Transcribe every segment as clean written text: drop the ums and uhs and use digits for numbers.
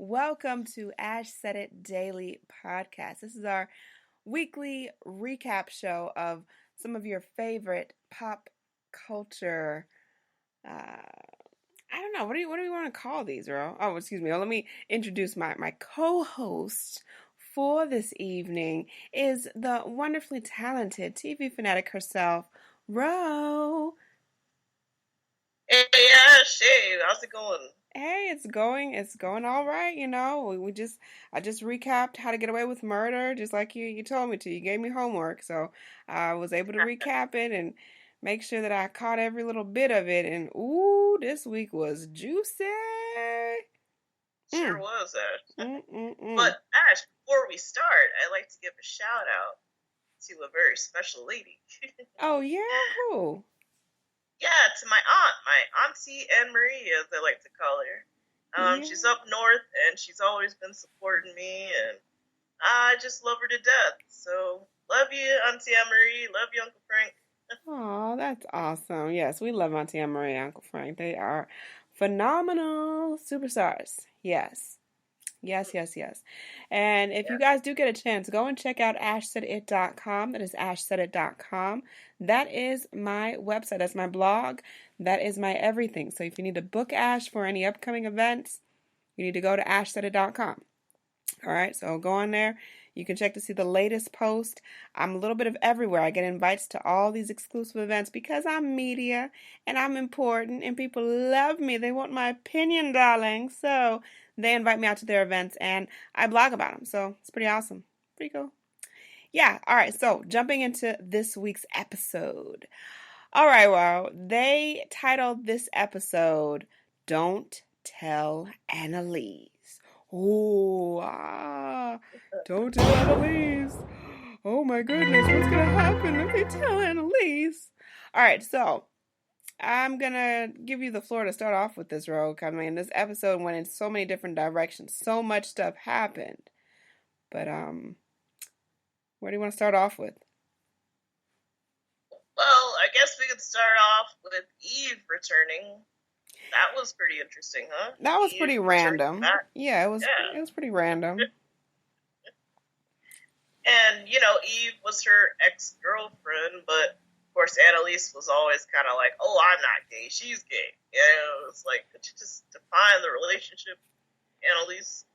Welcome to ASHSAIDIT Daily Podcast. This is our weekly recap show of some of your favorite pop culture. I don't know. What do we want to call these, Ro? Oh, excuse me. Let me introduce my co-host for this evening is the wonderfully talented TV fanatic herself, Ro. Hey, yeah, shit. How's it going? Hey, it's going all right, I just recapped How to Get Away with Murder, just like you told me to. You gave me homework, so I was able to recap it and make sure that I caught every little bit of it. And ooh, this week was juicy. Sure Mm, was, Ash. mm, mm, mm. But, Ash, before we start, I'd like to give a shout out to a very special lady. Oh yeah, who? Yeah, to my auntie Anne Marie, as I like to call her. Yeah. She's up north, and she's always been supporting me, and I just love her to death. So, love you, Auntie Anne Marie. Love you, Uncle Frank. Oh, that's awesome. Yes, we love Auntie Anne Marie and Uncle Frank. They are phenomenal superstars. Yes. Yes, yes, yes. And if you Yeah. guys do get a chance, go and check out ashsaidit.com. That is ashsaidit.com. That is my website. That's my blog. That is my everything. So if you need to book Ash for any upcoming events, you need to go to ashsaidit.com. All right, so go on there. You can check to see the latest post. I'm a little bit of everywhere. I get invites to all these exclusive events because I'm media and I'm important and people love me. They want my opinion, darling. So they invite me out to their events and I blog about them. So it's pretty awesome. Pretty cool. Yeah, all right, so jumping into this week's episode. All right, well, they titled this episode, Don't Tell Annalise. Oh, don't tell Annalise. Oh my goodness, what's gonna happen if they tell Annalise? All right, so I'm gonna give you the floor to start off with this, Rogue. I mean, this episode went in so many different directions. So much stuff happened. But where do you want to start off with? Well, I guess we could start off with Eve returning. That was pretty interesting, huh? That was Eve pretty returning random. back. Yeah, Yeah. it was pretty random. And, Eve was her ex-girlfriend, but of course Annalise was always kind of like, oh, I'm not gay, she's gay. It's like, could you just define the relationship, Annalise?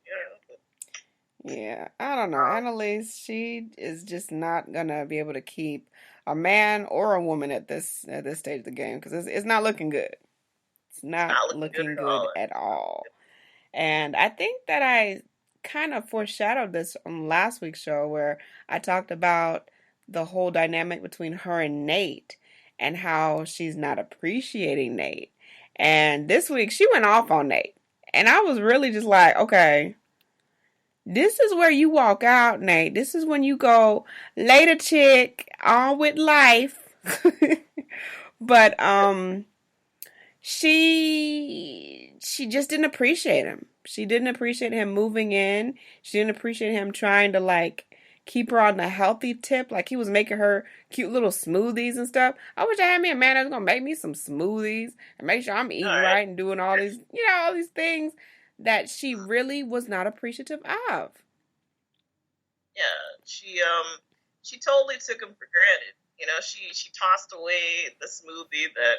Yeah, I don't know. Um, Annalise, she is just not gonna be able to keep a man or a woman at this stage of the game because it's not looking good. It's not not looking good looking at good all. at all. And I think that I kind of foreshadowed this on last week's show where I talked about the whole dynamic between her and Nate and how she's not appreciating Nate. And this week she went off on Nate. And I was really just like, okay, this is where you walk out, Nate. This is when you go later chick on with life. But she just didn't appreciate him. She didn't appreciate him moving in. She didn't appreciate him trying to like keep her on the healthy tip. Like he was making her cute little smoothies and stuff. I wish I had me a man that was gonna make me some smoothies and make sure I'm All eating right. right and doing all these, all these things that she really was not appreciative of. Yeah, she totally took him for granted. She tossed away the smoothie that,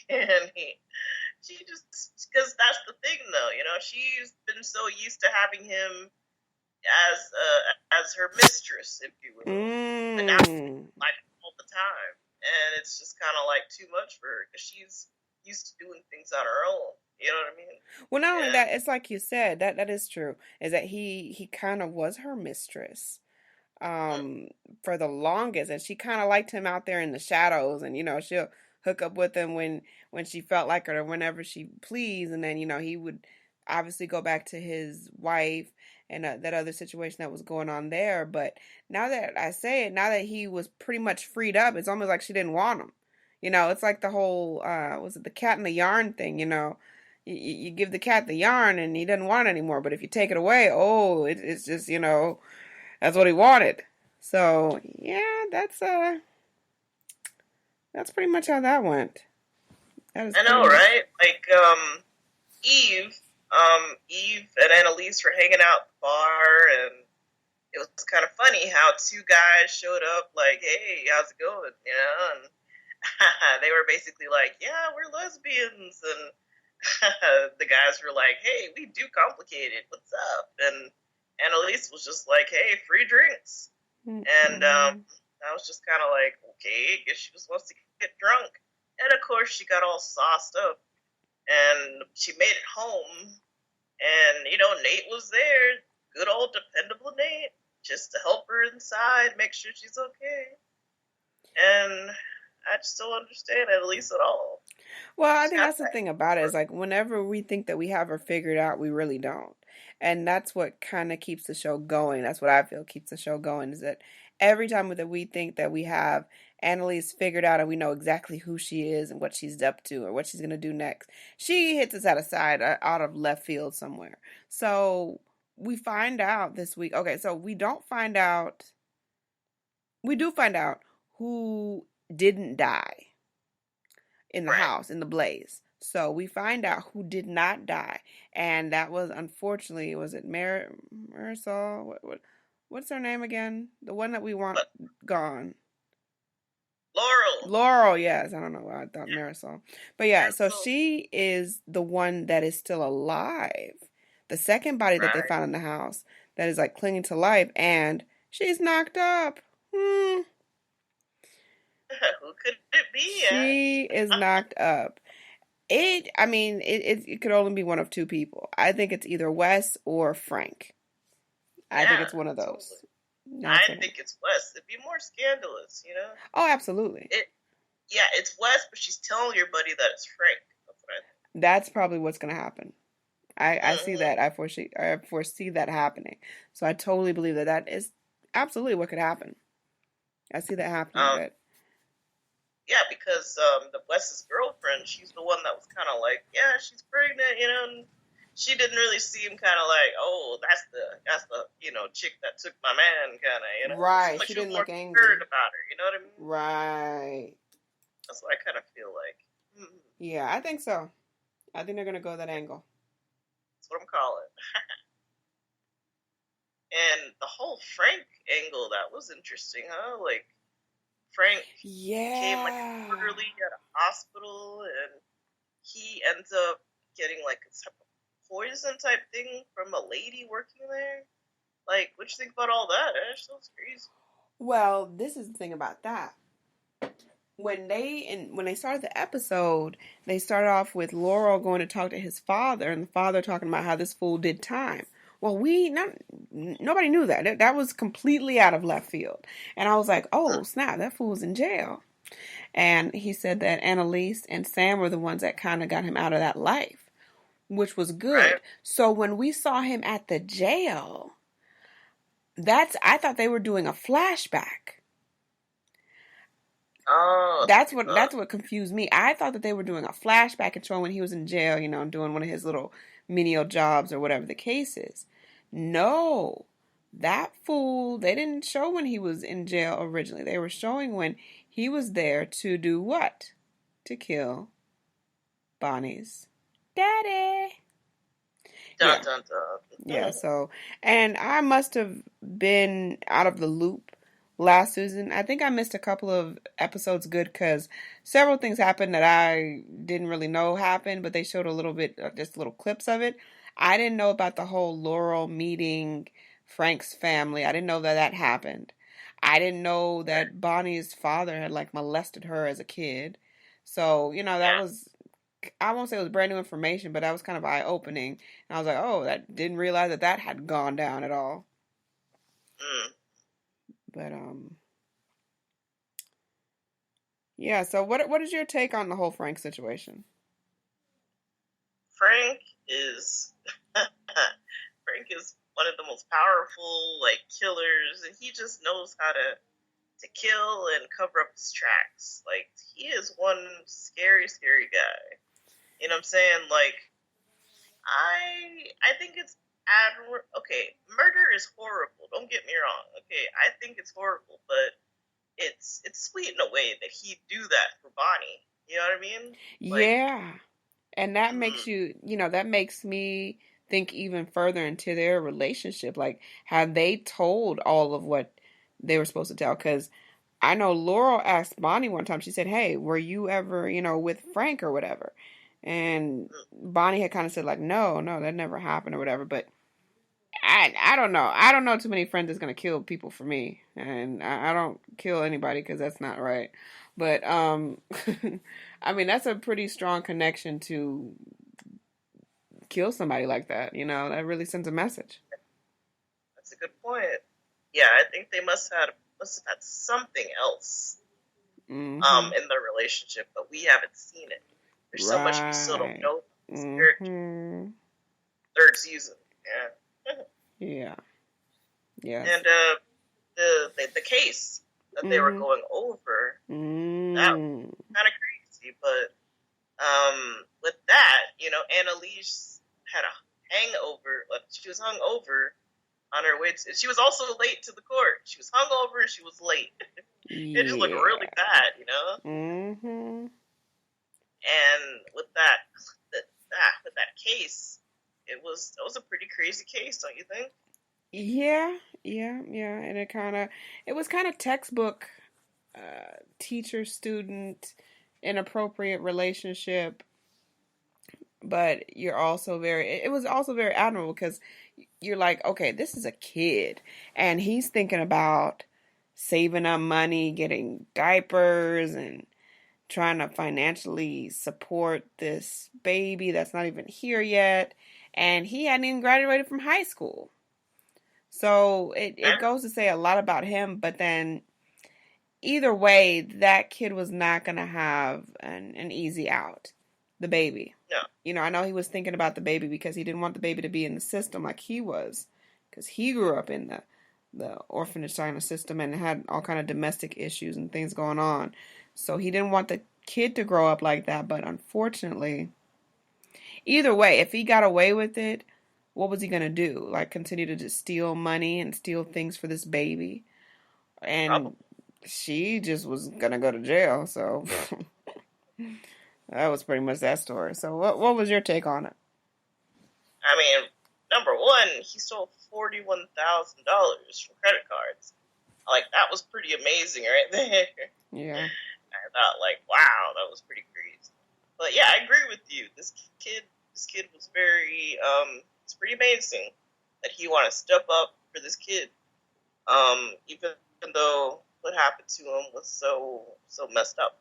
and she just, because that's the thing though. She's been so used to having him as her mistress, if you will, but now Mm. like all the time, and it's just kind of like too much for her because she's used to doing things on her own. You know what I mean? Well, not only And that, it's like you said, that is true. Is that he kind of was her mistress um for the longest, and she kind of liked him out there in the shadows, and she'll hook up with him when she felt like it or whenever she pleased, and then he would obviously go back to his wife and that other situation that was going on there. But now that I say it, now that he was pretty much freed up, it's almost like she didn't want him. It's like the whole was it the cat and the yarn thing? You give the cat the yarn and he doesn't want it anymore, but if you take it away, oh, it's just that's what he wanted. So yeah, that's pretty much how that went. That is I know, pretty much. right? Like Eve, Eve and Annalise were hanging out at the bar, and it was kind of funny how two guys showed up, like, "Hey, how's it going?" You know, and they were basically like, "Yeah, we're lesbians," and the guys were like, "Hey, we do complicated. What's up?" And Annalise was just like, "Hey, free drinks," and I was just kind of like, "Okay, I guess she just wants to get drunk." And of course, she got all sauced up, and she made it home, and Nate was there, good old dependable Nate, just to help her inside, make sure she's okay. And I just don't understand Annalise at all. Well, I She's think got that's the that. thing about it is like whenever we think that we have her figured out, we really don't. And that's what kind of keeps the show going. That's what I feel keeps the show going is that every time that we think that we have Annalise figured out and we know exactly who she is and what she's up to or what she's going to do next, she hits us at a side out of left field somewhere. So we find out this week. Okay, so we do find out who didn't die in the Right. house in the blaze. So we find out who did not die, and that was unfortunately was it Marisol? What's her name again? The one that we want But gone. Laurel. Laurel, yes. I don't know why I thought Yeah, Marisol. But yeah, so Marisol. she is the one that is still alive. The second body that they Right. found in the house that is like clinging to life, and she's knocked up. Who could it be, Ash? She is knocked up. I mean, it could only be one of two people. I think it's either Wes or Frank. I think Yeah, it's one of totally. those. That's I what think it's Wes. It'd be more scandalous. Oh, absolutely. It. Yeah, it's Wes, but she's telling your buddy that it's Frank. That's what I That's probably what's going to happen. I see think. that. I foresee that happening. So I totally believe that that is absolutely what could happen. I see that happening, Um, but yeah, because the Wes's girlfriend, she's the one that was kind of like, yeah, she's pregnant. And she didn't really seem kind of like, oh, that's the chick that took my man, kind of. It seemed right, like she she was didn't more look angry. concerned about her. You know what I mean? Right. That's what I kind of feel like. Yeah, I think so. I think they're going to go that angle. That's what I'm calling. And the whole Frank angle, that was interesting, huh? Like Frank came like Yeah. early at a hospital, and he ends up getting like a type of poison type thing from a lady working there. Like, what you think about all that, Ash? That was crazy. Well, this is the thing about that. When they started the episode, they started off with Laurel going to talk to his father, and the father talking about how this fool did time. Well, nobody knew that. That was completely out of left field, and I was like, "Oh snap! That fool's in jail." And he said that Annalise and Sam were the ones that kind of got him out of that life, which was Right? good. So when we saw him at the jail, I thought they were doing a flashback. Oh, that's what That's you what thought. that's what confused me. I thought that they were doing a flashback and showing when he was in jail, doing one of his little menial jobs or whatever the case is. No, that fool, they didn't show when he was in jail originally. They were showing when he was there to do what? To kill Bonnie's daddy. Dun Yeah, dun dun. yeah, and I must have been out of the loop last season. I think I missed a couple of episodes good because several things happened that I didn't really know happened, but they showed a little bit, just little clips of it. I didn't know about the whole Laurel meeting Frank's family. I didn't know that that happened. I didn't know Right. that Bonnie's father had like molested her as a kid. So, that Yeah. was I won't say it was brand new information, but that was kind of eye opening. And I was like, oh, that didn't realize that that had gone down at all. Mm. But yeah. So what is your take on the whole Frank situation? Frank is Frank is one of the most powerful like killers, and he just knows how to kill and cover up his tracks. Like he is one scary, scary guy. You know what I'm saying? Like I think it's okay. Murder is horrible. Don't get me wrong. Okay, I think it's horrible, but it's sweet in a way that he'd do that for Bonnie. You know what I mean? Like Yeah. And that makes Mm-hmm. you, that makes me think even further into their relationship. Like, have they told all of what they were supposed to tell? Because I know Laurel asked Bonnie one time, she said, "Hey, were you ever, with Frank or whatever?" And Bonnie had kind of said, like, no, no, that never happened or whatever. But I don't know. I don't know too many friends that's going to kill people for me. And I don't kill anybody because that's not right. But, I mean, that's a pretty strong connection to kill somebody like that. That really sends a message. That's a good point. Yeah, I think they must have had something else Mm-hmm. in their relationship, but we haven't seen it. There's so much we still don't Right. know about this character. Mm-hmm. Third season, yeah. Yeah. Yes. And the case that they were Mm-hmm. going over, that was Mm. kind of crazy. But with that, Annalise had a hangover. Like, she was hung over on her way. She was also late to the court. She was hung over and she was late. It just looked really Yeah. bad. Mm-hmm. And with that case, it was a pretty crazy case, don't you think? Yeah. Yeah. Yeah. And it was kind of textbook teacher student inappropriate relationship, but you're also it was also very admirable because you're like, okay, this is a kid and he's thinking about saving up money, getting diapers, and trying to financially support this baby that's not even here yet. And he hadn't even graduated from high school. So it And goes to say a lot about him, but then either way, that kid was not going to have an easy out. The baby. no, I know he was thinking about the baby because he didn't want the baby to be in the system like he was, because he grew up in the orphanage kind of system and had all kind of domestic issues and things going on. So he didn't want the kid to grow up like that. But unfortunately, either way, if he got away with it, what was he gonna do? Like continue to just steal money and steal things for this baby? probably. And she just was gonna go to jail. So that was pretty much that story. So what was your take on it? I mean, number one, he stole $41,000 from credit cards. Like, that was pretty amazing right there. Yeah. I thought, like, wow, that was pretty crazy. But yeah, I agree with you. This kid was it's pretty amazing that he wanted to step up for this kid. Even though what happened to him was so messed up,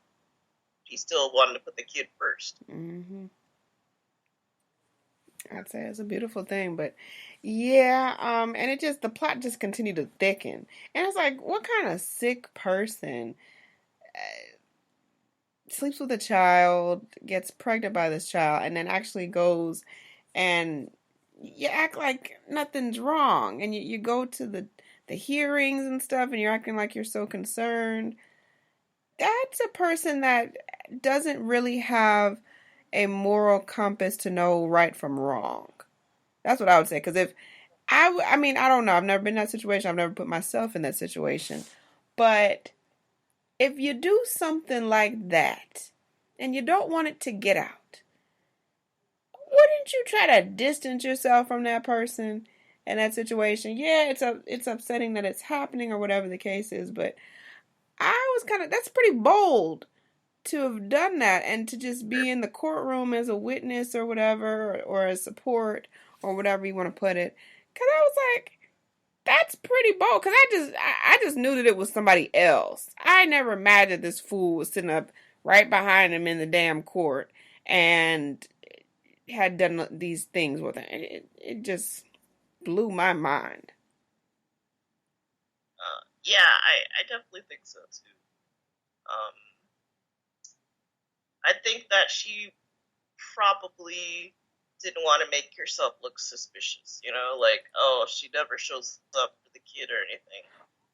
he still wanted to put the kid first. Hmm. I'd say it's a beautiful thing, but yeah, and the plot just continued to thicken, and it's like, what kind of sick person sleeps with a child, gets pregnant by this child, and then actually goes and you act like nothing's wrong, and you go to the hearings and stuff, and you're acting like you're so concerned. That's a person that doesn't really have a moral compass to know right from wrong. That's what I would say. Because if I mean, I don't know. I've never been in that situation. I've never put myself in that situation. But if you do something like that and you don't want it to get out, wouldn't you try to distance yourself from that person in that situation? Yeah, it's upsetting that it's happening or whatever the case is, but I was that's pretty bold to have done that and to just be in the courtroom as a witness or whatever or as support or whatever you want to put it. Cause I was like, that's pretty bold. Cause I just knew that it was somebody else. I never imagined this fool was sitting up right behind him in the damn court and had done these things with him. It just blew my mind. Yeah, I definitely think so too. Um, I think that she probably didn't want to make herself look suspicious. Like, oh, she never shows up for the kid or anything.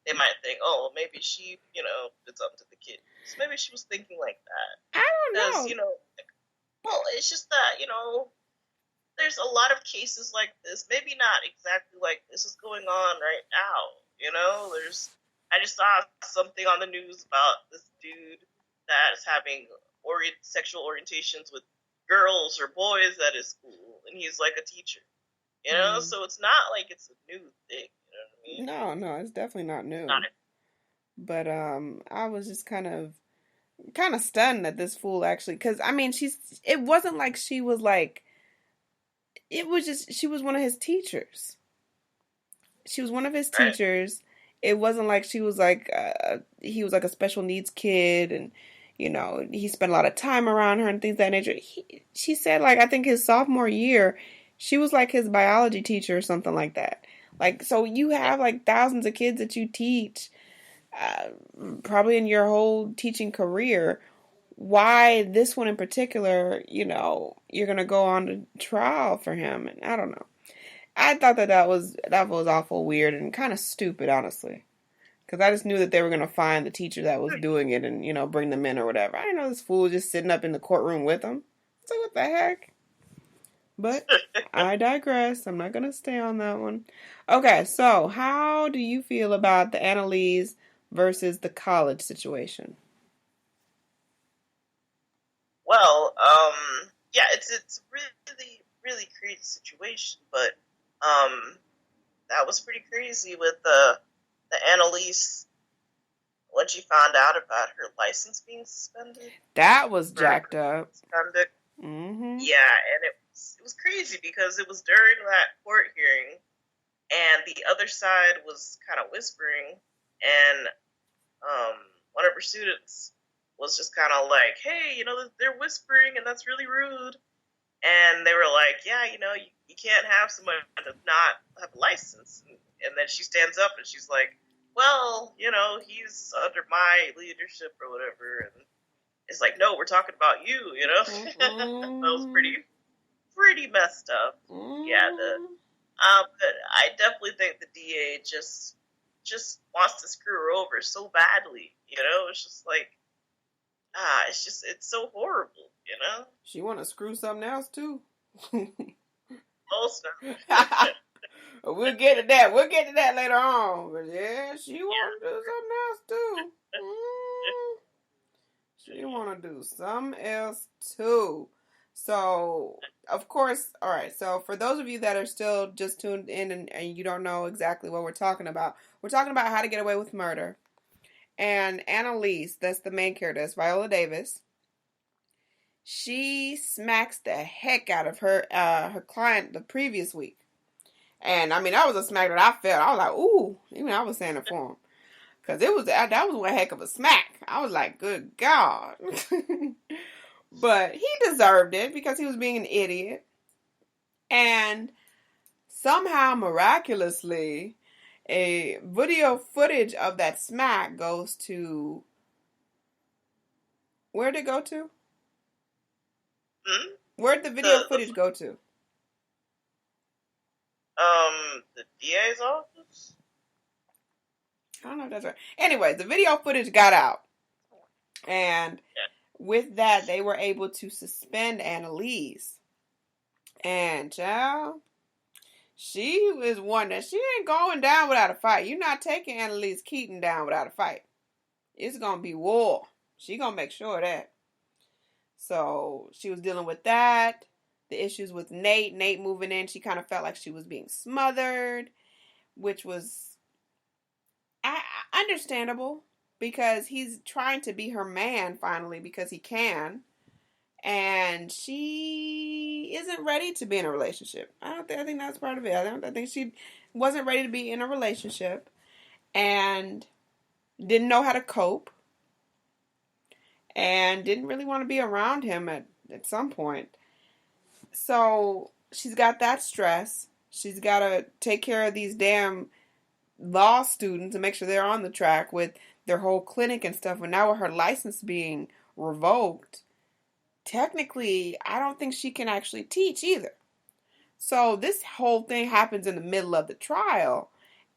They might think, oh, maybe she, did something to the kid. So maybe she was thinking like that. I Because, don't know. well, it's just that, there's a lot of cases like this. Maybe not exactly like this is going on right now. I just saw something on the news about this dude that is having sexual orientations with girls or boys at his school, and he's like a teacher. So it's not like it's a new thing. You know what I mean? No, it's definitely not Not new. But I was just kind of stunned that this fool actually, because I mean, it wasn't like she was like, it was just, she was one of his teachers. She was one of his right. teachers. It wasn't like she was like, he was like a special needs kid, and he spent a lot of time around her and things of that nature. She said, like, I think his sophomore year, she was like his biology teacher or something like that. Like, so you have like thousands of kids that you teach, uh, probably in your whole teaching career. Why this one in particular, you're gonna go on to trial for him? And I don't know. I thought that was awful weird and kind of stupid, honestly. Because I just knew that they were gonna find the teacher that was doing it and bring them in or whatever. I didn't know this fool was just sitting up in the courtroom with them. So what the heck? But I digress. I'm not gonna stay on that one. Okay, so how do you feel about the Annalise versus the college situation? Well, yeah, it's really really crazy situation, but that was pretty crazy with the Annalise when she found out about her license being suspended That was for jacked up. misconduct. Mm-hmm. Yeah, and it was crazy because it was during that court hearing, and the other side was kind of whispering, and one of her students was just kind of like, "Hey, they're whispering, and that's really rude." And they were like, "Yeah, you can't have someone not have a license." And then she stands up and she's like, "Well, he's under my leadership or whatever." And it's like, "No, we're talking about you." That was pretty messed up. Yeah, but I definitely think the DA just wants to screw her over so badly. It's just like, it's so horrible. She want to screw something else too. Also, We'll get to that. We'll get to that later on. But yeah, she want to do something else too. She want to do something else too. So, of course, all right. So, for those of you that are still just tuned in and you don't know exactly what we're talking about How to Get Away with Murder. And Annalise, that's the main character, that's Viola Davis. She smacks the heck out of her client the previous week. And I mean, that was a smack that I felt. I was like, ooh, even I was saying it for him. Because that was one heck of a smack. I was like, good God. But he deserved it because he was being an idiot. And somehow, miraculously, a video footage of that smack goes to... Where'd it go to? Where'd the video footage go to? The DA's office? I don't know if that's right. Anyway, the video footage got out. And with that, they were able to suspend Annalise. And, child, she is one that she ain't going down without a fight. You're not taking Annalise Keaton down without a fight. It's going to be war. She going to make sure of that. So, she was dealing with that. The issues with Nate moving in, she kind of felt like she was being smothered, which was understandable because he's trying to be her man finally because he can, and she isn't ready to be in a relationship. I think that's part of it. I think she wasn't ready to be in a relationship and didn't know how to cope and didn't really want to be around him at some point. So she's got that stress. She's got to take care of these damn law students and make sure they're on the track with their whole clinic and stuff. And now with her license being revoked, technically, I don't think she can actually teach either. So this whole thing happens in the middle of the trial.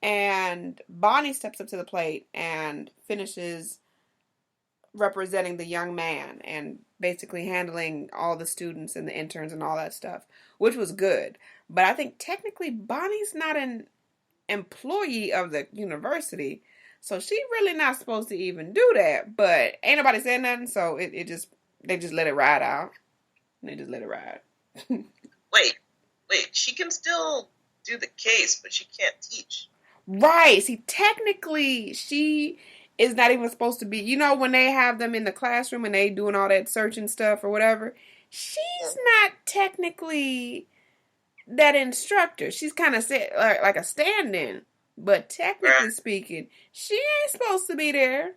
And Bonnie steps up to the plate and finishes representing the young man and basically handling all the students and the interns and all that stuff, which was good. But I think technically Bonnie's not an employee of the university, so she really not supposed to even do that. But ain't nobody saying nothing, so they just let it ride out. And they just let it ride. Wait, she can still do the case, but she can't teach. Right. See, technically, she is not even supposed to be. You know, when they have them in the classroom and they doing all that searching stuff or whatever, she's not technically that instructor. She's kind of like a stand-in. But technically Right. speaking, she ain't supposed to be there.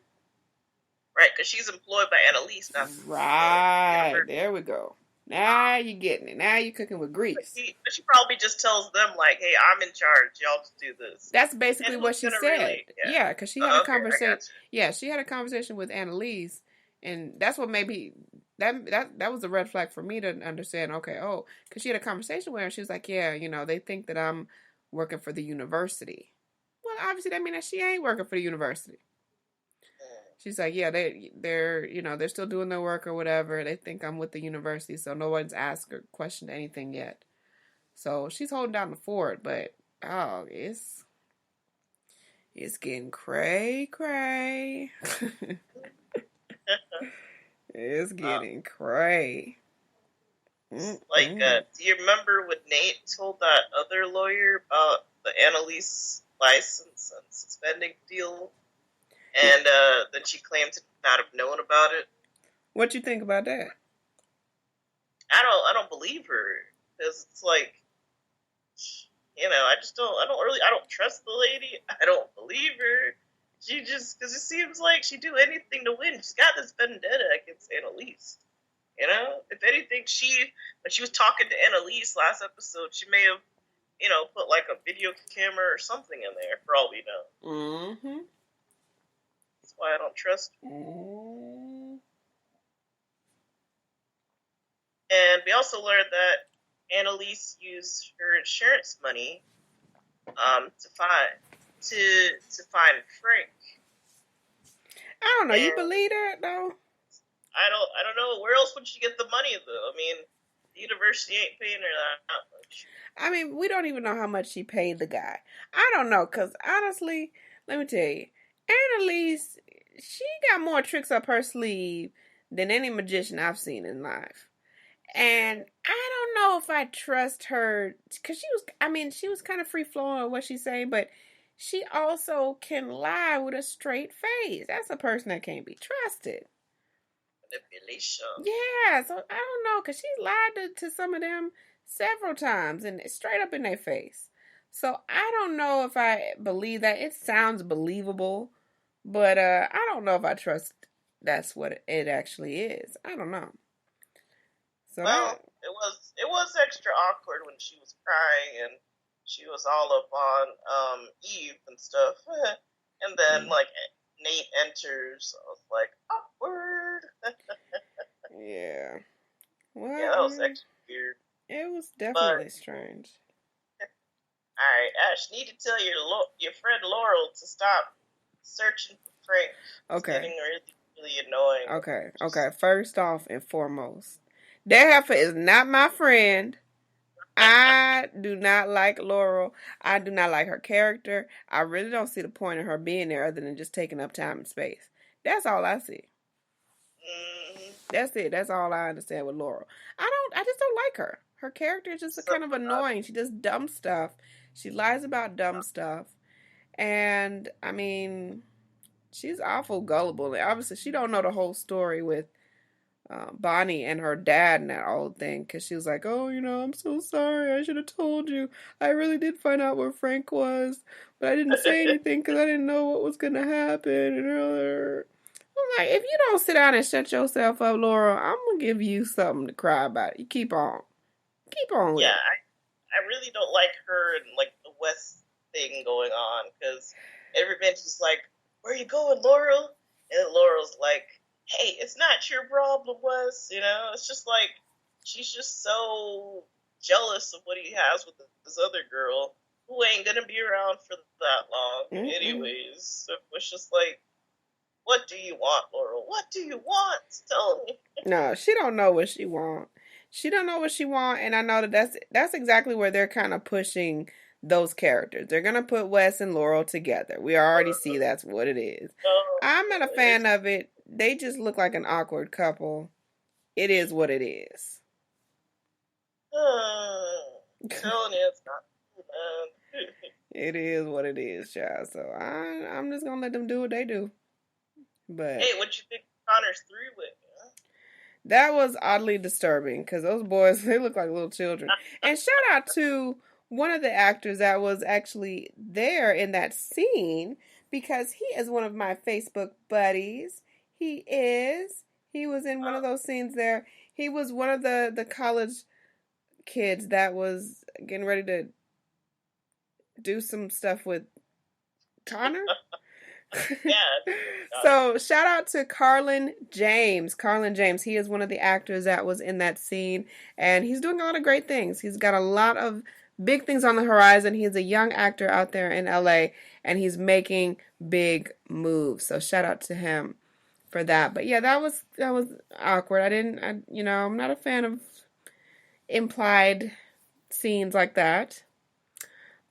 Right, because she's employed by Annalise, not Right. university. There we go. Now you're getting it. Now you're cooking with grease. She probably just tells them, like, hey, I'm in charge. Y'all just do this. That's basically what she said. Yeah, because she had a conversation. Yeah, she had a conversation with Annalise, and that's what maybe that was a red flag for me to understand. Okay, because she had a conversation with her. And she was like, yeah, they think that I'm working for the university. Well, obviously that means that she ain't working for the university. She's like, yeah, they're still doing their work or whatever. They think I'm with the university, so no one's asked or questioned anything yet. So she's holding down the fort, but it's getting cray. It's getting cray. Like, do you remember when Nate told that other lawyer about the Annalise license and suspending deal? And then she claimed to not have known about it. What you think about that? I don't believe her, because it's like, I don't trust the lady. I don't believe her. Because it seems like she'd do anything to win. She's got this vendetta against Annalise. If anything, when she was talking to Annalise last episode, she may have, put like a video camera or something in there, for all we know. Mm-hmm. That's why I don't trust her. And we also learned that Annalise used her insurance money to find Frank. I don't know. You believe that though? I don't know. Where else would she get the money though? I mean, the university ain't paying her that much. I mean, we don't even know how much she paid the guy. I don't know, because honestly, let me tell you, Annalise, she got more tricks up her sleeve than any magician I've seen in life. And I don't know if I trust her, because she was kind of free-flowing with what she's saying, but she also can lie with a straight face. That's a person that can't be trusted. Manipulation. Yeah, so I don't know, because she lied to some of them several times and straight up in their face. So I don't know if I believe that. It sounds believable, but I don't know if I trust that's what it actually is. I don't know. So it was extra awkward when she was crying and she was all up on Eve and stuff. And then like Nate enters. I was like, awkward. Yeah. Well, yeah, that was extra weird. It was definitely strange. Alright, Ash, need to tell your friend Laurel to stop searching for Frank. Okay. It's getting really annoying. Okay. First off and foremost, that heifer is not my friend. I do not like Laurel. I do not like her character. I really don't see the point of her being there other than just taking up time and space. That's all I see. That's it. That's all I understand with Laurel. I just don't like her. Her character is just kind of annoying. She does dumb stuff. She lies about dumb stuff. And, I mean, she's awful gullible. Obviously, she don't know the whole story with Bonnie and her dad and that old thing. Because she was like, oh, I'm so sorry. I should have told you. I really did find out where Frank was. But I didn't say anything because I didn't know what was going to happen. And I'm like, if you don't sit down and shut yourself up, Laura, I'm going to give you something to cry about. You keep on. Keep on with it. I really don't like her and, like, the West thing going on. Because everybody's just like, where are you going, Laurel? And Laurel's like, hey, it's not your problem, Wes. It's just like, she's just so jealous of what he has with this other girl who ain't going to be around for that long. Anyways. So it's just like, what do you want, Laurel? What do you want? Tell me. No, she don't know what she want. She don't know what she want, and I know that's exactly where they're kind of pushing those characters. They're gonna put Wes and Laurel together. We already see that's what it is. I'm not a fan of it. They just look like an awkward couple. It is what it is. I'm telling you, it's not cool, man. It is what it is, child. So I'm just gonna let them do what they do. But Hey, what you think Connor's through with? that was oddly disturbing because those boys, they look like little children. And shout out to one of the actors that was actually there in that scene because he is one of my Facebook buddies. He is. He was in one of those scenes there. He was one of the college kids that was getting ready to do some stuff with Connor. Yeah. So shout out to Carlin James. Carlin James. He is one of the actors that was in that scene, and he's doing a lot of great things. He's got a lot of big things on the horizon. He's a young actor out there in LA, and he's making big moves. So shout out to him for that. But yeah, that was awkward. I'm not a fan of implied scenes like that.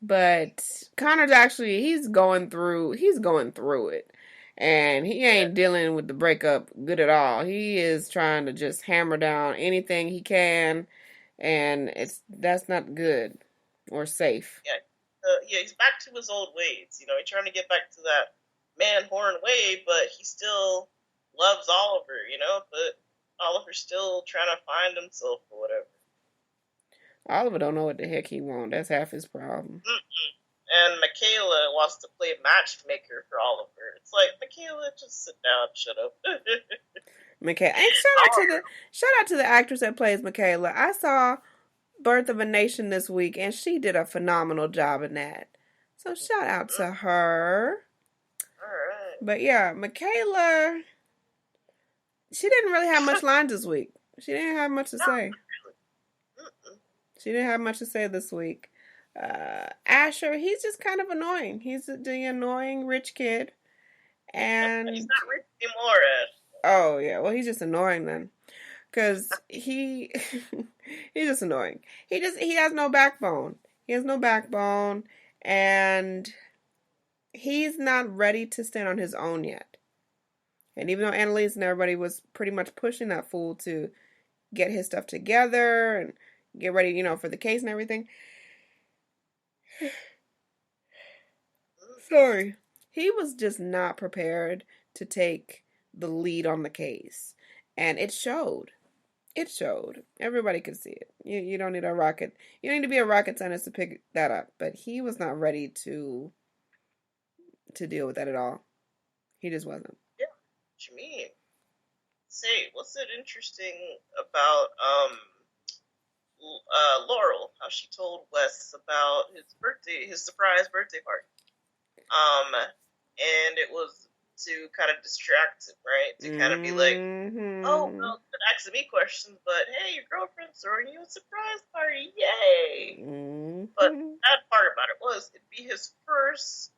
But Connor's actually he's going through it. And he ain't dealing with the breakup good at all. He is trying to just hammer down anything he can, and that's not good or safe. Yeah, he's back to his old ways. You know, he's trying to get back to that man horn way, but he still loves Oliver. You know, but Oliver's still trying to find himself or whatever. Oliver don't know what the heck he wants. That's half his problem. And Michaela wants to play matchmaker for Oliver. It's like, Michaela, just sit down, shut up. Michaela, and shout out to the actress that plays Michaela. I saw Birth of a Nation this week, and she did a phenomenal job in that. So shout out to her. All right. But yeah, Michaela, she didn't really have much lines this week. She didn't have much to say. She didn't have much to say this week. Asher, he's just kind of annoying. He's the annoying rich kid. And he's not rich anymore, Ash. Oh, yeah. Well, he's just annoying then. Because he's just annoying. He has no backbone. He has no backbone. And he's not ready to stand on his own yet. And even though Annalise and everybody was pretty much pushing that fool to get his stuff together and get ready, for the case and everything. Sorry. He was just not prepared to take the lead on the case. And it showed. It showed. Everybody could see it. You don't need a rocket. You don't need to be a rocket scientist to pick that up. But he was not ready to deal with that at all. He just wasn't. Yeah. What you mean? Say, what's it interesting about Laurel, how she told Wes about his surprise birthday party. And it was to kind of distract him, right? To kind of be like, oh, well, you're asking me questions, but hey, your girlfriend's throwing you a surprise party, yay! But the bad part about it was, it'd be his first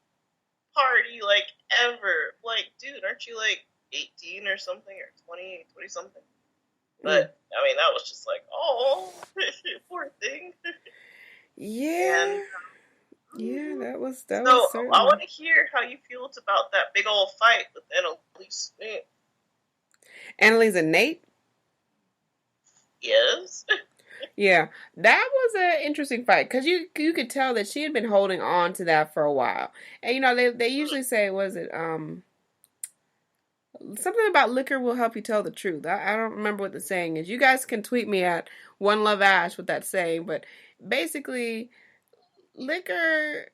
party, like, ever. Like, dude, aren't you, like, 18 or something, or 20 something? But, I mean, that was just like, oh, poor thing. Yeah. Yeah, that was so certainly. I want to hear how you feel about that big old fight with Annalise. Annalise and Nate? Yes. Yeah, that was an interesting fight because you could tell that she had been holding on to that for a while. And, they usually say, was it, something about liquor will help you tell the truth. I don't remember what the saying is. You guys can tweet me at OneLoveAsh with that saying, but basically, liquor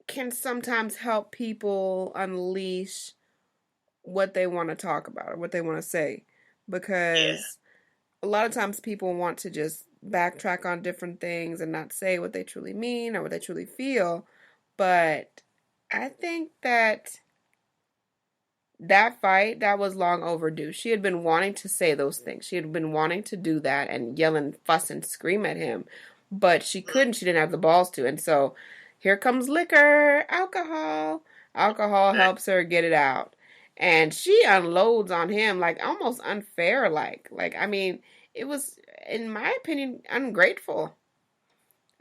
can sometimes help people unleash what they want to talk about or what they want to say, because a lot of times people want to just backtrack on different things and not say what they truly mean or what they truly feel. But I think that fight, that was long overdue. She had been wanting to say those things. She had been wanting to do that and yell and fuss and scream at him. But she couldn't. She didn't have the balls to. And so here comes liquor, alcohol. Alcohol helps her get it out. And she unloads on him like almost unfair. Like, I mean, it was, in my opinion, ungrateful.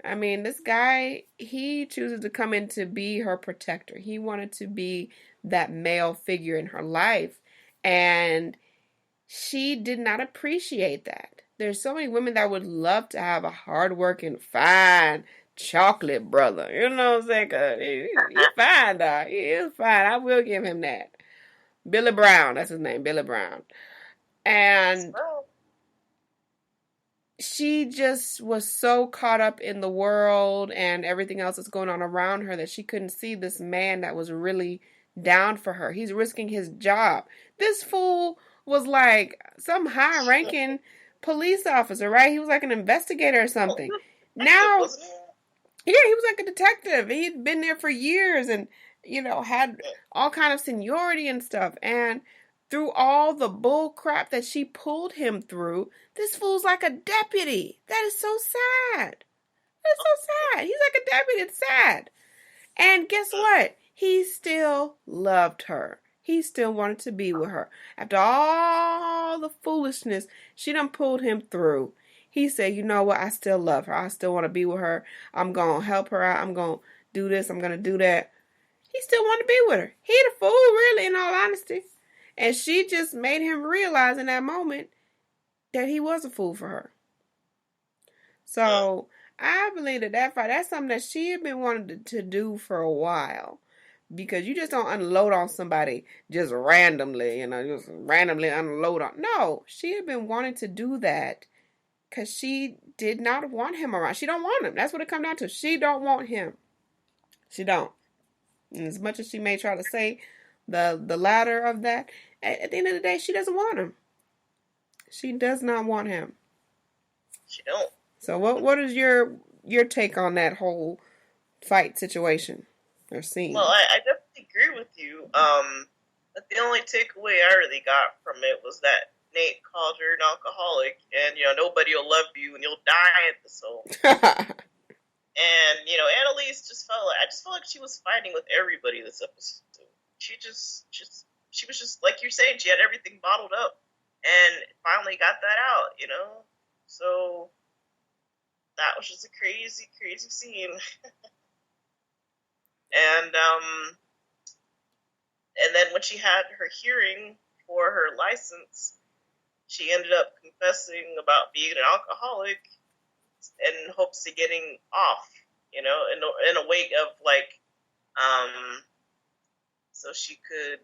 I mean, this guy, he chooses to come in to be her protector. He wanted to be that male figure in her life. And she did not appreciate that. there's so many women that would love to have a hardworking, fine chocolate brother. You know what I'm saying? 'Cause he fine, dog. He is fine. I will give him that. Billy Brown, that's his name, Billy Brown. And Well, she just was so caught up in the world and everything else that's going on around her that she couldn't see this man that was really down for her. He's risking his job. This fool was like some high ranking police officer, right? He was like an investigator or oh, something. he was active, Now, wasn't he? yeah, he was like a detective. He'd been there for years and, had all kind of seniority and stuff. And through all the bull crap that she pulled him through, this fool's like a deputy. That is so sad. That's so sad. He's like a deputy. It's sad. And guess what? He still loved her. He still wanted to be with her. After all the foolishness she done pulled him through, he said, you know what? I still love her. I still want to be with her. I'm going to help her out. I'm going to do this. I'm going to do that. He still wanted to be with her. He the fool, really, in all honesty. And she just made him realize in that moment that he was a fool for her. So I believe that fight, that's something that she had been wanting to do for a while. Because you just don't unload on somebody just randomly, just randomly unload on. No, she had been wanting to do that because she did not want him around. She don't want him. That's what it comes down to. She don't want him. She don't. And as much as she may try to say the latter of that, at the end of the day, she doesn't want him. She does not want him. She don't. So what is your take on that whole fight situation or scene? Well, I definitely agree with you. But the only takeaway I really got from it was that Nate called her an alcoholic, and nobody will love you, and you'll die at the soul. And Annalise I just felt like she was fighting with everybody this episode. She was just like you're saying, she had everything bottled up, and finally got that out. So that was just a crazy, crazy scene. And then when she had her hearing for her license, she ended up confessing about being an alcoholic in hopes of getting off, in a wake of so she could,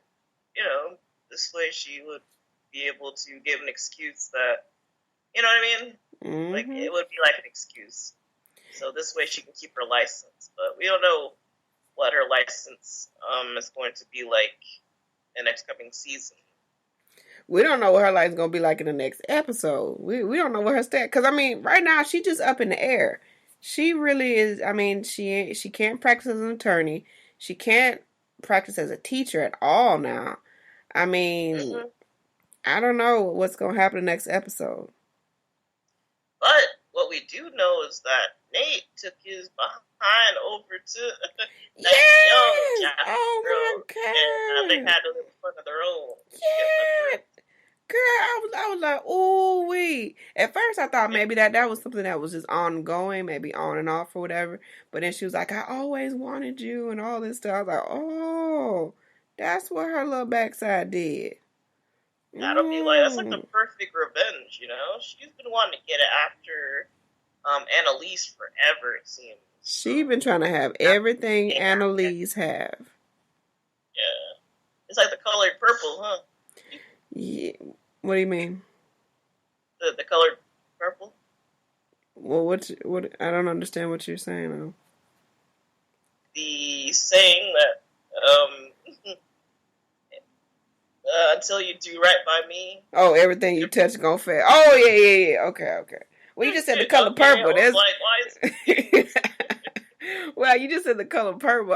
this way she would be able to give an excuse that, you know what I mean? Mm-hmm. Like, it would be like an excuse. So this way she can keep her license. But we don't know what her license is going to be like in the next coming season. We don't know what her life is going to be like in the next episode. We don't know what her stat. Because, right now, she's just up in the air. She really is. She can't practice as an attorney. She can't practice as a teacher at all now. Mm-hmm. I don't know what's going to happen in the next episode. But what we do know is that Nate took his behind over to that young Japanese girl. And they had a little fun of their own. Yeah. Girl, I was like, ooh wee. At first I thought maybe that was something that was just ongoing, maybe on and off or whatever. But then she was like, I always wanted you and all this stuff. I was like, oh, that's what her little backside did. That'll be that's like the perfect revenge, She's been wanting to get it after Annalise forever, it seems. She's been trying to have everything Annalise have. Yeah. It's like the color purple, huh? Yeah. What do you mean? The color purple? Well, what? I don't understand what you're saying, though. The saying that, until you do right by me. Oh, everything you touch gonna fail. Oh, yeah. Okay. Well, you just said the color purple. That's like, why is Well, you just said the color purple.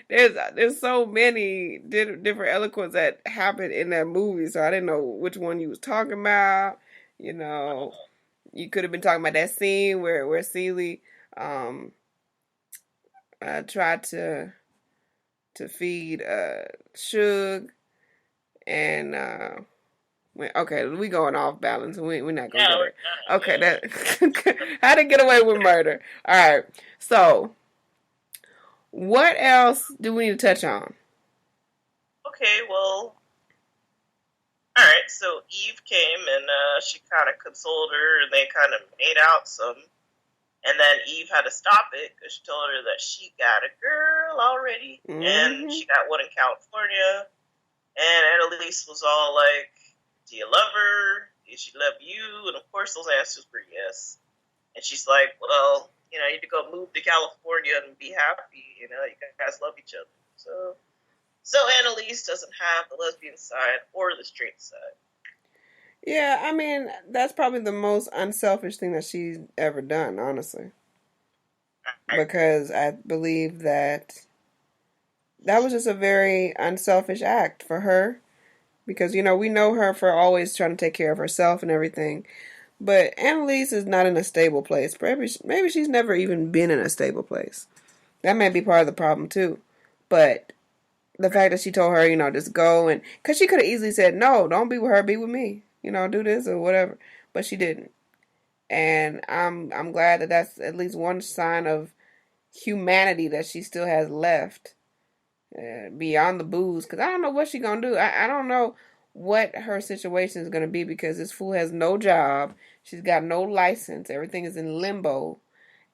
There's so many different eloquence that happened in that movie, so I didn't know which one you was talking about. You could have been talking about that scene where Celie tried to feed Suge and okay, we going off balance. We're not going to do that. Okay, that how to get away with murder. All right, so what else do we need to touch on? Okay, well, Alright, so Eve came and she kind of consoled her and they kind of made out some. And then Eve had to stop it because she told her that she got a girl already. And Mm-hmm. she got one in California. And Annalise was all like, do you love her? Does she love you? And of course those answers were yes. And she's like, well, you need to go move to California and be happy. You guys love each other. So Annalise doesn't have the lesbian side or the straight side. Yeah, I mean, that's probably the most unselfish thing that she's ever done, honestly. I agree. Because I believe that that was just a very unselfish act for her. Because, we know her for always trying to take care of herself and everything. But Annalise is not in a stable place. Maybe she's never even been in a stable place. That may be part of the problem, too. But the fact that she told her, just go and... Because she could have easily said, no, don't be with her, be with me. Do this or whatever. But she didn't. And I'm glad that that's at least one sign of humanity that she still has left beyond the booze. Because I don't know what she's going to do. I don't know what her situation is going to be because this fool has no job. She's got no license. Everything is in limbo.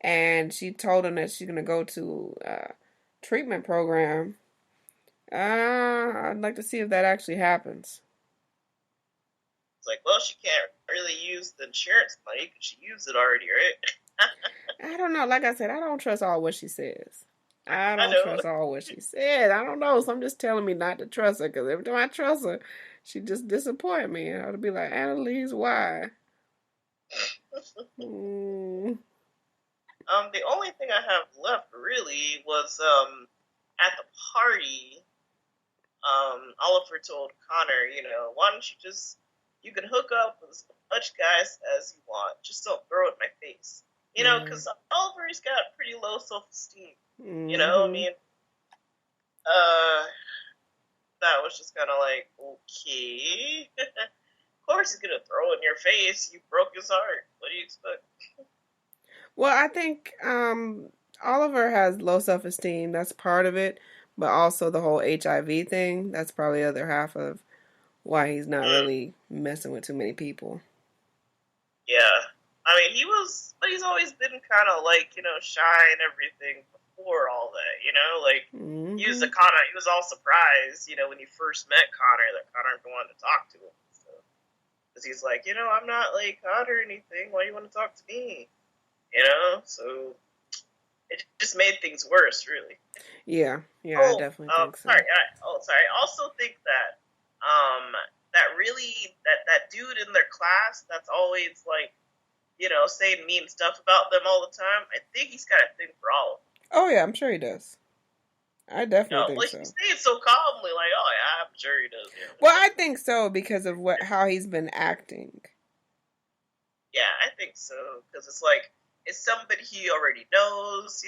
And she told him that she's going to go to a treatment program. I'd like to see if that actually happens. It's like, well, she can't really use the insurance money because she used it already, right? I don't know. Like I said, I don't trust all what she says. I I don't know. trust all what she said. I don't know. So I'm just telling me not to trust her because every time I trust her, she just disappoint me. And I'll be like, Annalise, why? Mm. The only thing I have left really was at the party. Oliver told Connor, why don't you can hook up with as much guys as you want, just don't throw it in my face. Yeah. Because Oliver's got pretty low self-esteem. I Mm-hmm. mean, uh, that was just kind of like, okay. Of course he's gonna throw it in your face. You broke his heart. What do you expect? Well, I think Oliver has low self esteem. That's part of it. But also the whole HIV thing. That's probably the other half of why he's not Mm, really messing with too many people. yeah. I mean, but he's always been kind of like, shy and everything before all that, like, Mm-hmm. He was all surprised, when he first met Connor, that Connor wanted to talk to him. So, because he's like, I'm not like hot or anything. Why do you want to talk to me? So it just made things worse, really. Yeah, I definitely think so. Sorry. I also think that that really that dude in their class that's always like saying mean stuff about them all the time. I think he's got a thing for all of them. Oh yeah, I'm sure he does. I definitely think Well, he's so. saying so calmly, like, "Oh yeah, I'm sure he does." Well, I think so because of how he's been acting. Yeah, I think so because it's like it's somebody he already knows.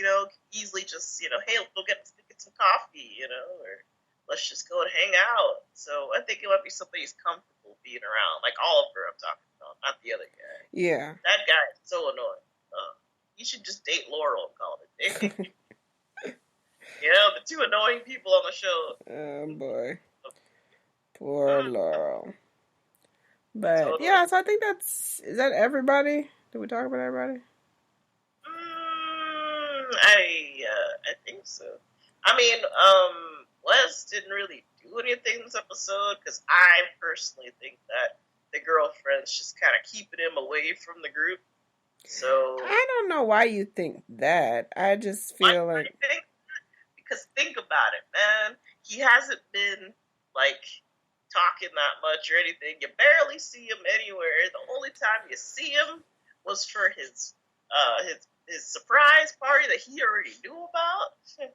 Easily just hey, we'll get some coffee, or let's just go and hang out. So I think it might be somebody he's comfortable being around, like Oliver. I'm talking about, not the other guy. Yeah. That guy is so annoying. He should just date Laurel and call it a day. The two annoying people on the show. Oh boy, poor Mm, Laurel. But totally. yeah, so I think is that everybody? Did we talk about everybody? I think so. I mean, Wes didn't really do anything this episode because I personally think that the girlfriend's just kind of keeping him away from the group. So I don't know why you think that. I just why feel do like you think? Because think about it, man. He hasn't been like talking that much or anything. You barely see him anywhere. The only time you see him was for his surprise party that he already knew about, and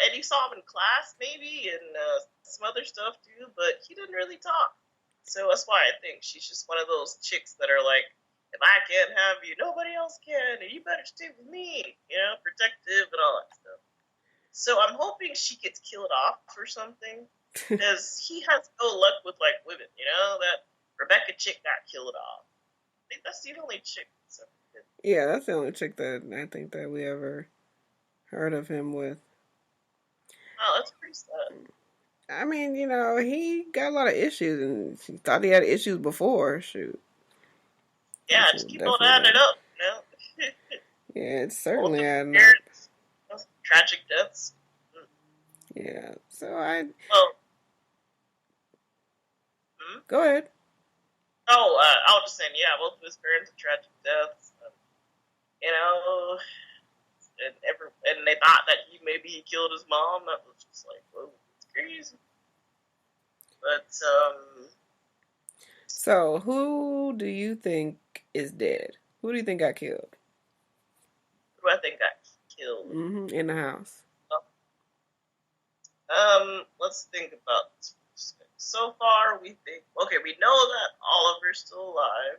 and you saw him in class maybe and some other stuff too, but he didn't really talk. So that's why I think she's just one of those chicks that are like, if I can't have you, nobody else can, and you better stay with me, protective and all that stuff. So I'm hoping she gets killed off or something, because he has no luck with like women. That Rebecca chick got killed off. I think that's the only chick that's ever been. yeah, that's the only chick that I think that we ever heard of him with. Oh, that's pretty sad. I mean, he got a lot of issues, and she thought he had issues before. Shoot, Yeah, that's just keep on definitely adding that. it up, you know. Yeah, it's Both certainly of her adding up. parents, tragic deaths. Mm. Yeah, so I Well, hmm? go ahead. Oh, I was just saying, yeah, both of his parents are tragic deaths. You know, and they thought that he killed his mom. That was just like, whoa, it's crazy. But So, who do you think is dead? Who do you think got killed? who do I think got killed? In the house. Let's think about this. So far, we think we know that Oliver's still alive.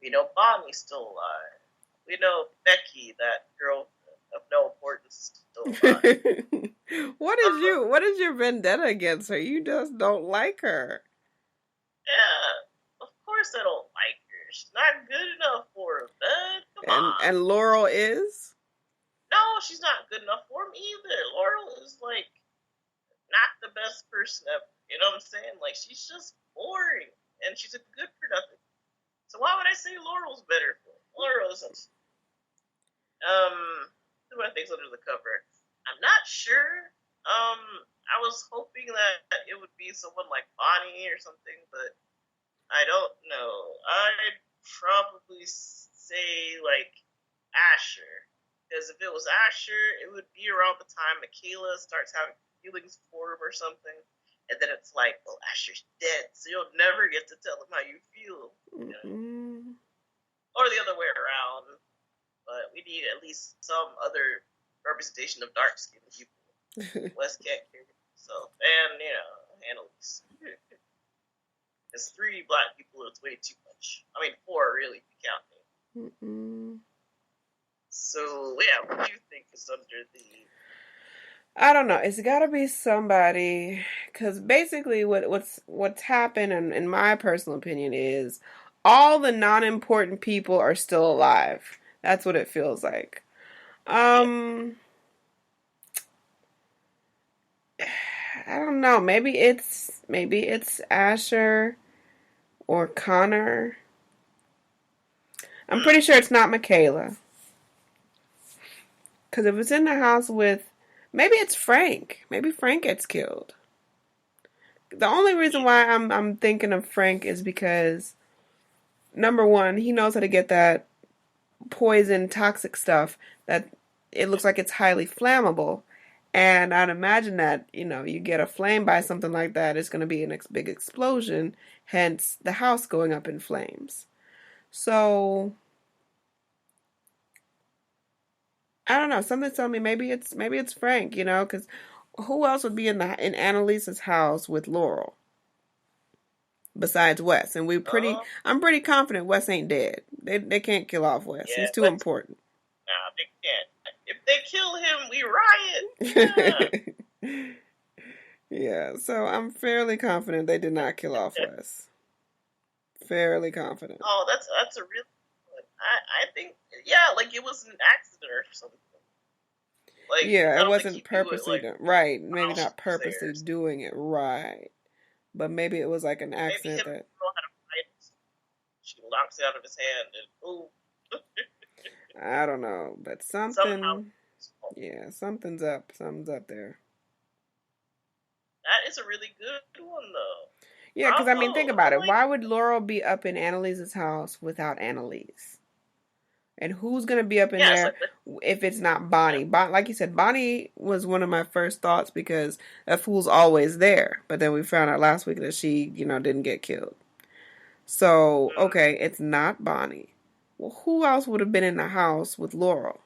We know Bonnie's still alive. We know Becky, that girl of no importance, is still alive. Um, What is your vendetta against her? You just don't like her. yeah, of course I don't like her. She's not good enough for him, man. Come on. And Laurel is? No, she's not good enough for him either. Laurel is like not the best person ever. You know what I'm saying? Like she's just boring, and she's a good for nothing. So why would I say Laurel's better for him? Laurel isn't. Who do I think's under the cover? I'm not sure. Um, I was hoping that it would be someone like Bonnie or something, but I don't know. I'd probably say like Asher, because if it was Asher, it would be around the time Michaela starts having feelings for him or something, and then it's like, well, Asher's dead, so you'll never get to tell him how you feel, you know? Or the other way around. But we need at least some other representation of dark skinned people. West can't carry himself, and Annalise. It's 3 black people. It's way too much. I mean, 4 really, if you count me. So yeah, what do you think is under the? I don't know. It's got to be somebody, because basically, what's happened, in my personal opinion, is all the non-important people are still alive. That's what it feels like. Yeah. I don't know. Maybe it's Asher or Connor. I'm pretty sure it's not Michaela. Because if it's in the house with, maybe it's Frank. Maybe Frank gets killed. The only reason why I'm thinking of Frank is because, number one, he knows how to get that poison, toxic stuff that it looks like it's highly flammable. And I'd imagine that, you get a flame by something like that, it's going to be a big explosion, hence the house going up in flames. So, I don't know. Something tells me maybe it's Frank, because who else would be in Annalise's house with Laurel besides Wes? And I'm pretty confident Wes ain't dead. They can't kill off Wes. Yeah, He's too but important. nah, they can't. If they kill him, we riot. Yeah. Yeah, so I'm fairly confident they did not kill off Wes. Fairly confident. Oh, that's a really good. I think like it was an accident or something. Like Yeah, I it don't think wasn't he do it purposely like done. Right, maybe while she not was purposely there. doing it right. But maybe it was like an Maybe accident him that, know how to fight. She knocks it out of his hand and ooh. I don't know, but Somehow. yeah, something's up there. That is a really good one though. Yeah, because I mean, think Bravo. about I it. like Why would Laurel be up in Annalise's house without Annalise? And who's gonna be up in it's there like if it's not Bonnie? Like you said, Bonnie was one of my first thoughts because that fool's always there. But then we found out last week that she, didn't get killed. So, okay, it's not Bonnie. Well, who else would have been in the house with Laurel?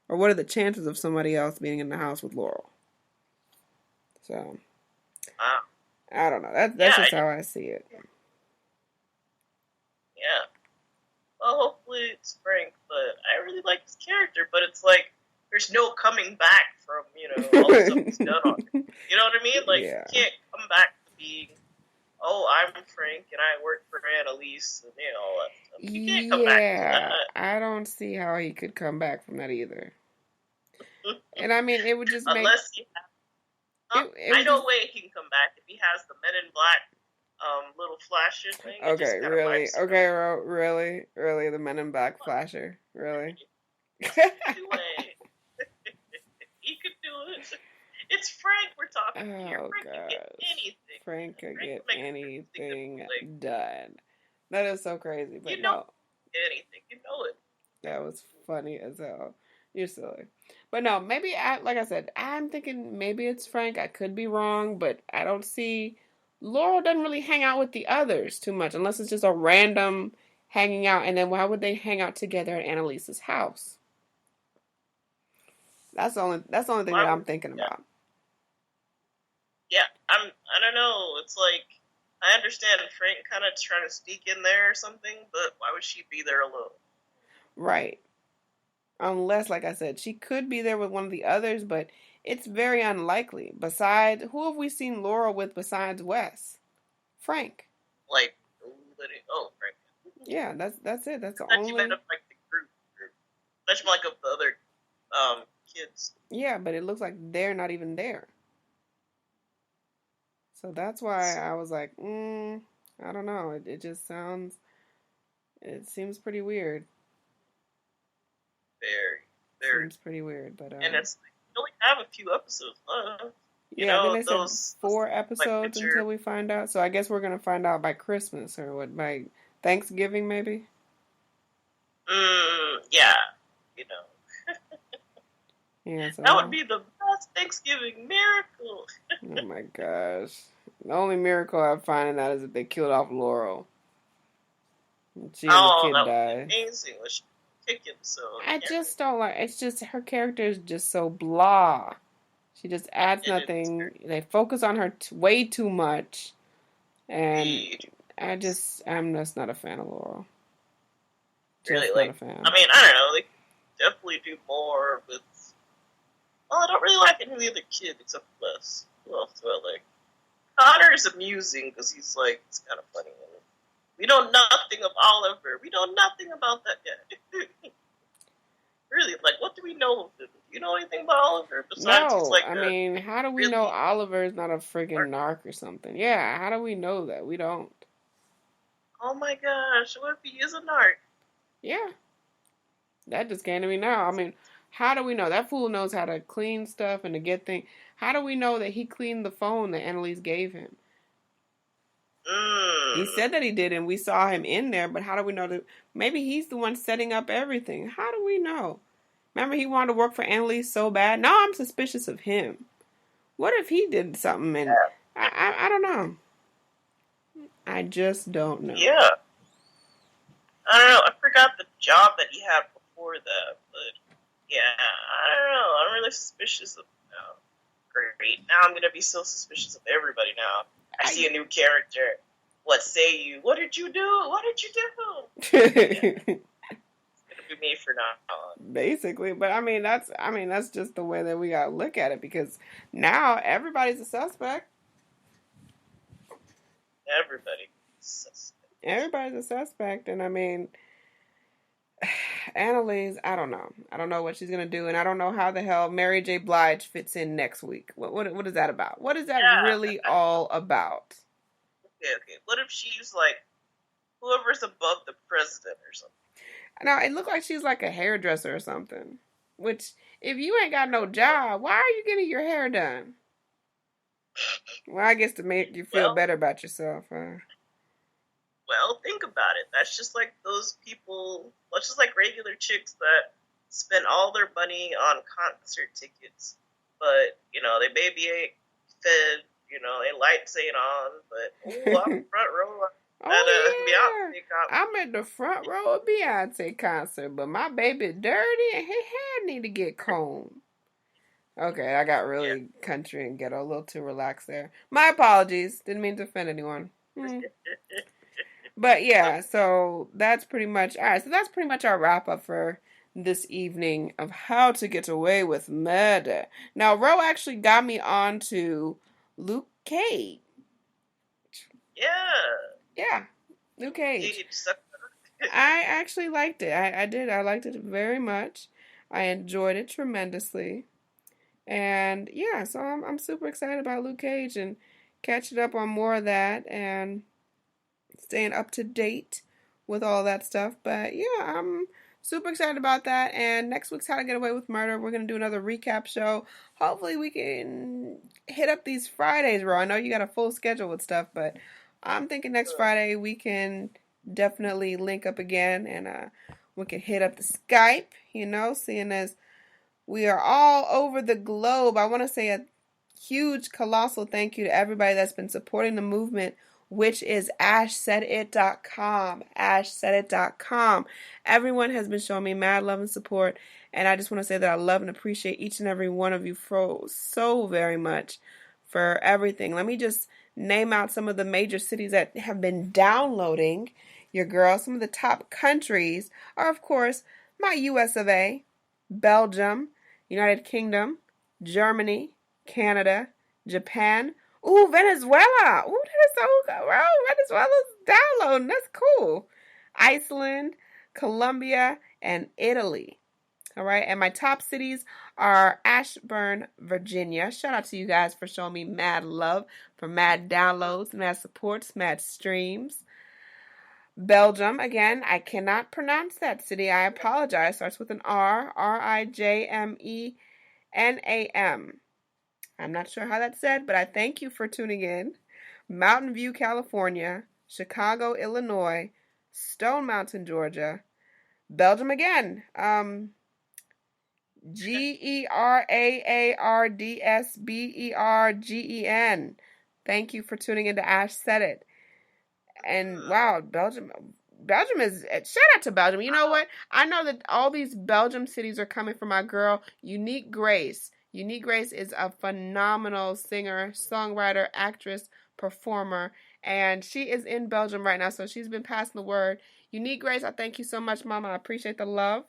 Or what are the chances of somebody else being in the house with Laurel? So, wow. I don't know. That's Yeah, just how I see it. yeah. Well, hopefully it's Frank, but I really like this character. But it's like there's no coming back from all the stuff he's done on it. You know what I mean? Like Yeah. you can't come back to being, oh, I'm Frank and I work for Annalise and all that stuff. You can't come back to Yeah, that I don't see how he could come back from that either. And I mean, it would just make, unless you have. It I was know just a way he can come back if he has the Men in Black little flasher thing. It okay. just kind of Really? wipes it Okay, really, really, the Men in Black out. flasher, really. Way. He could do it. It's Frank we're talking here. Oh Frank can get gosh, anything. Frank could Frank get can make a perfectly good anything bootleg. done. That is so crazy, but You know no, anything. You know it. that was funny as hell. You're silly. But no, maybe like I said, I'm thinking maybe it's Frank. I could be wrong, but I don't see Laurel doesn't really hang out with the others too much unless it's just a random hanging out. And then why would they hang out together at Annalise's house? That's the only thing Why that would I'm thinking yeah. about. Yeah, I don't know. It's like I understand Frank kind of trying to sneak in there or something, but why would she be there alone? Right. Unless, like I said, she could be there with one of the others, but it's very unlikely. Besides, who have we seen Laurel with besides Wes? Frank. Like, Frank. Yeah, that's it. That's I the thought you meant only. of like the group. I thought you meant like of the other kids. Yeah, but it looks like they're not even there. So that's why I was like, I don't know. It just sounds. It seems pretty weird. Very, very. Seems pretty weird, but And it's like, you only have a few episodes left. You yeah, I think know, they said those 4 episodes like until we find out. So I guess we're gonna find out by Christmas or what, by Thanksgiving maybe. Yeah, you know. Yeah, so That would be the best Thanksgiving miracle. oh my gosh. The only miracle I find in that is if they killed off Laurel. She and the Oh, kid that would died. be amazing. When she kicking, so I yeah, just don't like it's just her character is just so blah. She just adds it is nothing. They focus on her way too much. And very I'm just not a fan of Laurel. really Just not a like. fan. I mean, I don't know. They could definitely do more with. Well, I don't really like any of the other kids except for Les. Who else do I like? Connor is amusing because he's kind of funny. We know nothing of Oliver. We know nothing about that guy. Really, like, what do we know of him? Do you know anything about Oliver besides he's No, like I a mean, how do we know really Oliver's not a friggin' dark? narc or something? Yeah, how do we know that? We don't. Oh my gosh, what if he is a narc? Yeah, that just came to me now. I mean, how do we know? That fool knows how to clean stuff and to get things. How do we know that he cleaned the phone that Annalise gave him? He Mm. said that he did, and we saw him in there, but how do we know that? Maybe he's the one setting up everything. How do we know? Remember, he wanted to work for Annalise so bad. Now I'm suspicious of him. What if he did something and I don't know. I just don't know. Yeah. I don't know. I forgot the job that he had before that, but yeah, I don't know. I'm really suspicious of him now. Great. Now I'm gonna be so suspicious of everybody now. I see a new character. What say you? What did you do? What did you do? Yeah. It's gonna be me for now on. Basically, but I mean that's just the way that we gotta look at it because now everybody's a suspect. Everybody. Everybody's a suspect, and I mean, Annalise, I don't know. I don't know what she's gonna do, and I don't know how the hell Mary J. Blige fits in next week. What is that about? What is that really all about? Okay. What if she's like whoever's above the president or something? Now it looked like she's like a hairdresser or something. Which, if you ain't got no job, why are you getting your hair done? Well, I guess to make you feel better about yourself. Well, think about it. That's just like those people. That's just like regular chicks that spend all their money on concert tickets, but they maybe ain't fed. Their lights ain't on, but I'm front row at Oh Beyonce yeah, I'm at the front row of Beyonce concert, but my baby dirty and his hair need to get combed. Okay, I got really country and ghetto, a little too relaxed there. My apologies. Didn't mean to offend anyone. But yeah, so that's pretty much all right. So that's pretty much our wrap up for this evening of How to Get Away with Murder. Now, Ro actually got me on to Luke Cage. Yeah, Luke Cage. I actually liked it. I did. I liked it very much. I enjoyed it tremendously. And yeah, so I'm super excited about Luke Cage and catching up on more of that and staying up to date with all that stuff. But yeah, I'm super excited about that. And next week's How to Get Away with Murder. We're going to do another recap show. Hopefully we can hit up these Fridays, Ro. I know you got a full schedule with stuff, but I'm thinking next Friday we can definitely link up again and we can hit up the Skype, seeing as we are all over the globe. I want to say a huge, colossal thank you to everybody that's been supporting the movement, which is ASHSAIDIT.com. ASHSAIDIT.com. Everyone has been showing me mad love and support, and I just want to say that I love and appreciate each and every one of you so very much for everything. Let me just name out some of the major cities that have been downloading your girl. Some of the top countries are, of course, my US of A, Belgium, United Kingdom, Germany, Canada, Japan. Ooh, Venezuela. Ooh, that is so good. Wow, Venezuela's downloading. That's cool. Iceland, Colombia, and Italy. All right, and my top cities are Ashburn, Virginia. Shout out to you guys for showing me mad love, for mad downloads, mad supports, mad streams. Belgium, again, I cannot pronounce that city. I apologize. Starts with an R, Rijmenam. I'm not sure how that's said, but I thank you for tuning in. Mountain View, California. Chicago, Illinois. Stone Mountain, Georgia. Belgium again. GERAARDSBERGEN. Thank you for tuning into Ash Said It. And wow, Belgium is, shout out to Belgium. You know what? I know that all these Belgium cities are coming from my girl, Unique Grace. Unique Grace is a phenomenal singer, songwriter, actress, performer, and she is in Belgium right now, so she's been passing the word. Unique Grace, I thank you so much, Mama. I appreciate the love.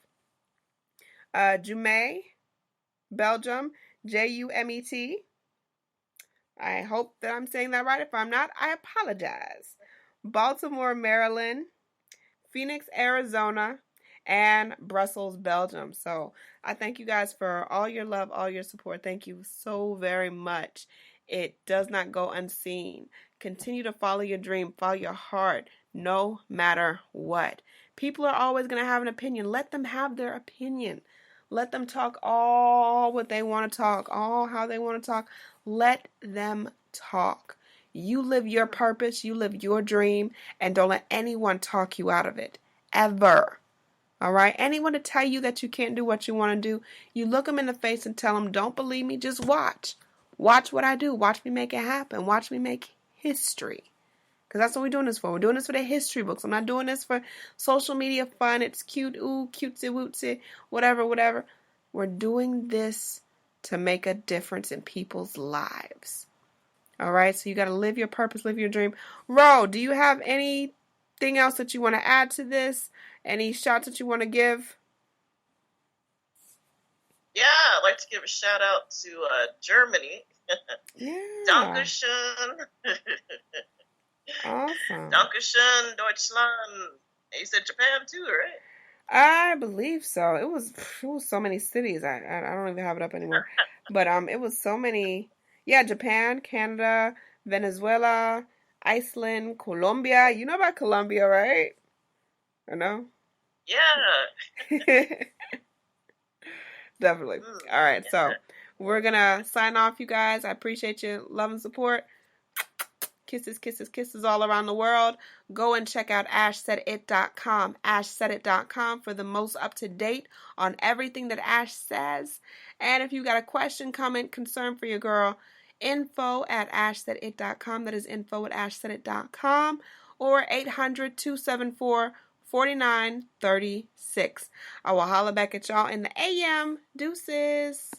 Jumet, Belgium, Jumet. I hope that I'm saying that right. If I'm not, I apologize. Baltimore, Maryland, Phoenix, Arizona, and Brussels, Belgium. So I thank you guys for all your love, all your support. Thank you so very much. It does not go unseen. Continue to follow your dream, follow your heart, no matter what. People are always going to have an opinion. Let them have their opinion. Let them talk all what they want to talk, all how they want to talk. Let them talk. You live your purpose, you live your dream, and don't let anyone talk you out of it. Ever. All right? Anyone to tell you that you can't do what you want to do, you look them in the face and tell them, don't believe me, just watch. Watch what I do. Watch me make it happen. Watch me make history. Because that's what we're doing this for. We're doing this for the history books. I'm not doing this for social media fun. It's cute, ooh, cutesy wootsy, whatever. We're doing this to make a difference in people's lives. All right, so you got to live your purpose, live your dream. Ro, do you have anything else that you want to add to this? Any shots that you want to give? Yeah, I'd like to give a shout out to Germany. Yeah. Dankeschön. Awesome. Dankeschön, Deutschland. You said Japan too, right? I believe so. It was so many cities. I don't even have it up anymore. But it was so many. Yeah, Japan, Canada, Venezuela, Iceland, Colombia. You know about Colombia, right? I know. Yeah. Definitely. All right, so we're gonna sign off, you guys. I appreciate your love and support. Kisses all around the world. Go and check out ASHSAIDIT.com. ASHSAIDIT.com for the most up-to-date on everything that Ash says. And if you got a question, comment, concern for your girl, info@ASHSAIDIT.com. That is info@ASHSAIDIT.com or 800-274-4936. I will holla back at y'all in the AM. Deuces.